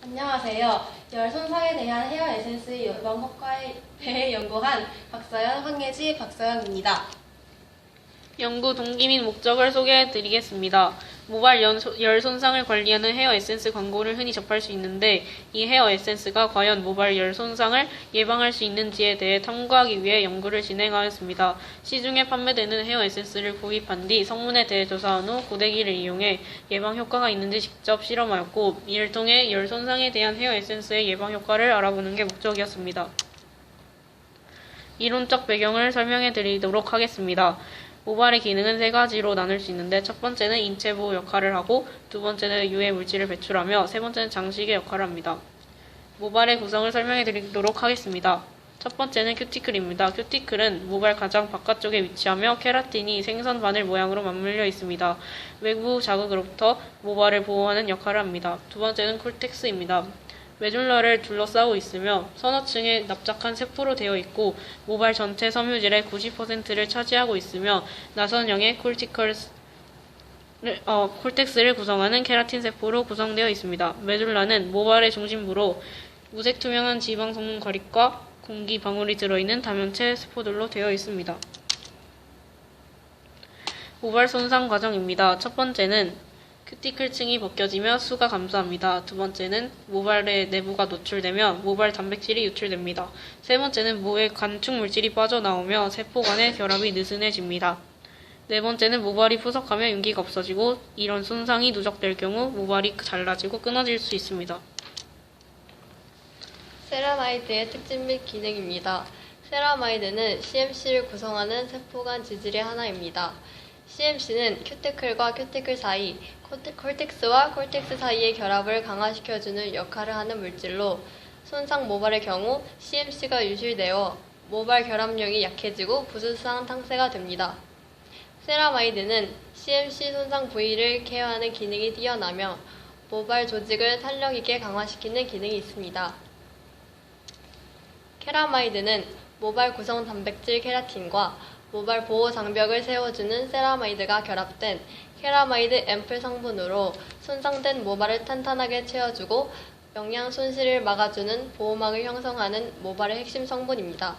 안녕하세요. 열 손상에 대한 헤어 에센스 예방 효과에 대해 연구한 박서연, 황예지, 박서영입니다. 연구 동기 및 목적을 소개해 드리겠습니다. 모발 열 손상을 관리하는 헤어 에센스 광고를 흔히 접할 수 있는데, 이 헤어 에센스가 과연 모발 열 손상을 예방할 수 있는지에 대해 탐구하기 위해 연구를 진행하였습니다. 시중에 판매되는 헤어 에센스를 구입한 뒤 성분에 대해 조사한 후 고데기를 이용해 예방 효과가 있는지 직접 실험하였고, 이를 통해 열 손상에 대한 헤어 에센스의 예방 효과를 알아보는 게 목적이었습니다. 이론적 배경을 설명해 드리도록 하겠습니다. 모발의 기능은 세 가지로 나눌 수 있는데, 첫 번째는 인체 보호 역할을 하고, 두 번째는 유해 물질을 배출하며, 세 번째는 장식의 역할을 합니다. 모발의 구성을 설명해 드리도록 하겠습니다. 첫 번째는 큐티클입니다. 큐티클은 모발 가장 바깥쪽에 위치하며 케라틴이 생선 바늘 모양으로 맞물려 있습니다. 외부 자극으로부터 모발을 보호하는 역할을 합니다. 두 번째는 콜텍스입니다. 메둘라를 둘러싸고 있으며 서너 층에 납작한 세포로 되어 있고, 모발 전체 섬유질의 90%를 차지하고 있으며 나선형의 콜텍스를 구성하는 케라틴 세포로 구성되어 있습니다. 메둘라는 모발의 중심부로 무색 투명한 지방 성분 과립과 공기 방울이 들어있는 다면체 세포들로 되어 있습니다. 모발 손상 과정입니다. 첫 번째는 큐티클층이 벗겨지며 수가 감소합니다. 두 번째는 모발의 내부가 노출되며 모발 단백질이 유출됩니다. 세 번째는 모의 간축 물질이 빠져나오며 세포 간의 결합이 느슨해집니다. 네 번째는 모발이 푸석하며 윤기가 없어지고, 이런 손상이 누적될 경우 모발이 잘라지고 끊어질 수 있습니다. 세라마이드의 특징 및 기능입니다. 세라마이드는 CMC를 구성하는 세포간 지질의 하나입니다. CMC는 큐티클과 큐티클 사이, 콜텍스와 콜텍스 사이의 결합을 강화시켜주는 역할을 하는 물질로, 손상 모발의 경우 CMC가 유실되어 모발 결합력이 약해지고 부수상 상태가 됩니다. 세라마이드는 CMC 손상 부위를 케어하는 기능이 뛰어나며 모발 조직을 탄력 있게 강화시키는 기능이 있습니다. 케라마이드는 모발 구성 단백질 케라틴과 모발 보호 장벽을 세워주는 세라마이드가 결합된 케라마이드 앰플 성분으로 손상된 모발을 탄탄하게 채워주고 영양 손실을 막아주는 보호막을 형성하는 모발의 핵심 성분입니다.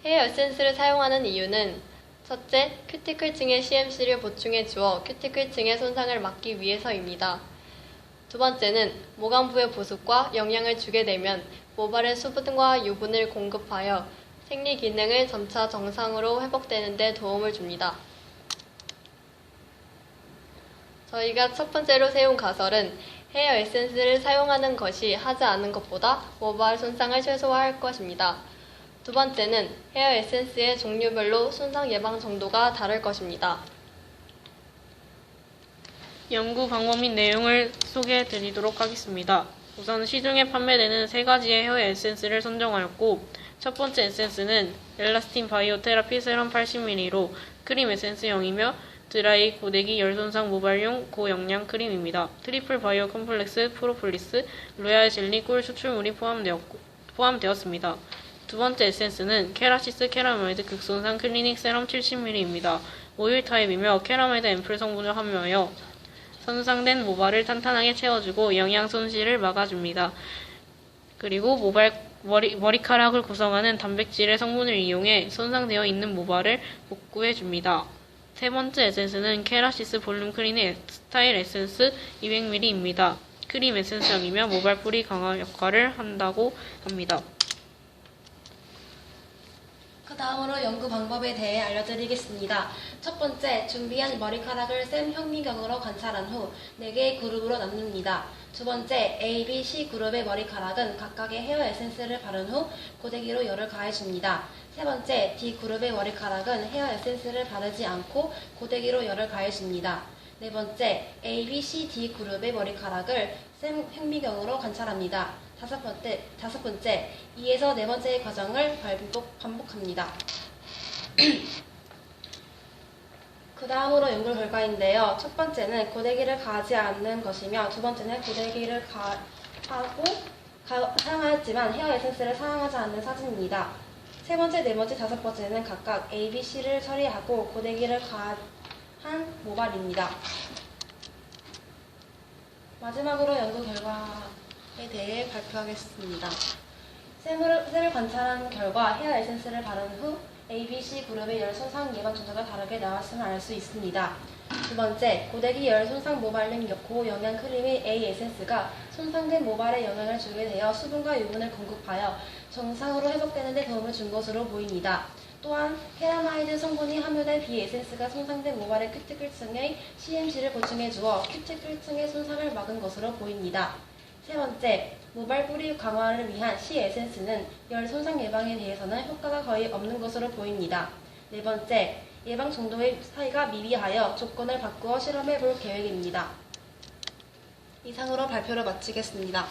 헤어 에센스를 사용하는 이유는 첫째, 큐티클층에 CMC를 보충해 주어 큐티클층의 손상을 막기 위해서입니다. 두 번째는 모관부의 보습과 영양을 주게 되면 모발의 수분과 유분을 공급하여 생리 기능을 점차 정상으로 회복되는 데 도움을 줍니다. 저희가 첫 번째로 세운 가설은 헤어 에센스를 사용하는 것이 하지 않은 것보다 모발 손상을 최소화할 것입니다. 두 번째는 헤어 에센스의 종류별로 손상 예방 정도가 다를 것입니다. 연구 방법 및 내용을 소개해 드리도록 하겠습니다. 우선 시중에 판매되는 세 가지의 헤어 에센스를 선정하였고, 첫 번째 에센스는 엘라스틴 바이오 테라피 세럼 80ml로 크림 에센스형이며 드라이 고데기 열손상 모발용 고영양 크림입니다. 트리플 바이오 컴플렉스 프로폴리스 로얄 젤리 꿀 추출물이 포함되었습니다. 두 번째 에센스는 케라시스 케라마이드 극손상 클리닉 세럼 70ml입니다. 오일 타입이며 케라마이드 앰플 성분을 함유하여 손상된 모발을 탄탄하게 채워주고 영양 손실을 막아줍니다. 그리고 머리카락을 구성하는 단백질의 성분을 이용해 손상되어 있는 모발을 복구해줍니다. 세 번째 에센스는 케라시스 볼륨 클리닉 스타일 에센스 200ml입니다. 크림 에센스형이며 모발 뿌리 강화 역할을 한다고 합니다. 그 다음으로 연구 방법에 대해 알려드리겠습니다. 첫 번째, 준비한 머리카락을 샘 현미경으로 관찰한 후 4개의 그룹으로 나눕니다. 두 번째, A, B, C 그룹의 머리카락은 각각의 헤어 에센스를 바른 후 고데기로 열을 가해줍니다. 세 번째, D 그룹의 머리카락은 헤어 에센스를 바르지 않고 고데기로 열을 가해줍니다. 네 번째, A, B, C, D 그룹의 머리카락을 샘 현미경으로 관찰합니다. 다섯 번째, 2에서 네 번째의 과정을 반복합니다. 그 다음으로 연구 결과인데요. 첫 번째는 고데기를 가하지 않는 것이며, 두 번째는 고데기를 사용하였지만 헤어 에센스를 사용하지 않는 사진입니다. 세 번째, 네 번째, 다섯 번째는 각각 A, B, C를 처리하고 고데기를 가한 모발입니다. 마지막으로 연구 결과 대해 발표하겠습니다. 셀을 관찰한 결과 헤어 에센스를 바른 후 A, B, C 그룹의 열 손상 예방 정도가 다르게 나왔음을 알 수 있습니다. 두 번째, 고데기 열 손상 모발링 고영양 크림의 A 에센스가 손상된 모발에 영향을 주게 되어 수분과 유분을 공급하여 정상으로 회복되는 데 도움을 준 것으로 보입니다. 또한 캐라마이드 성분이 함유된 B 에센스가 손상된 모발의 큐티클층의 CMC를 보충해 주어 큐티클층의 손상을 막은 것으로 보입니다. 세 번째, 모발 뿌리 강화를 위한 C 에센스는 열 손상 예방에 대해서는 효과가 거의 없는 것으로 보입니다. 네 번째, 예방 정도의 차이가 미비하여 조건을 바꾸어 실험해 볼 계획입니다. 이상으로 발표를 마치겠습니다.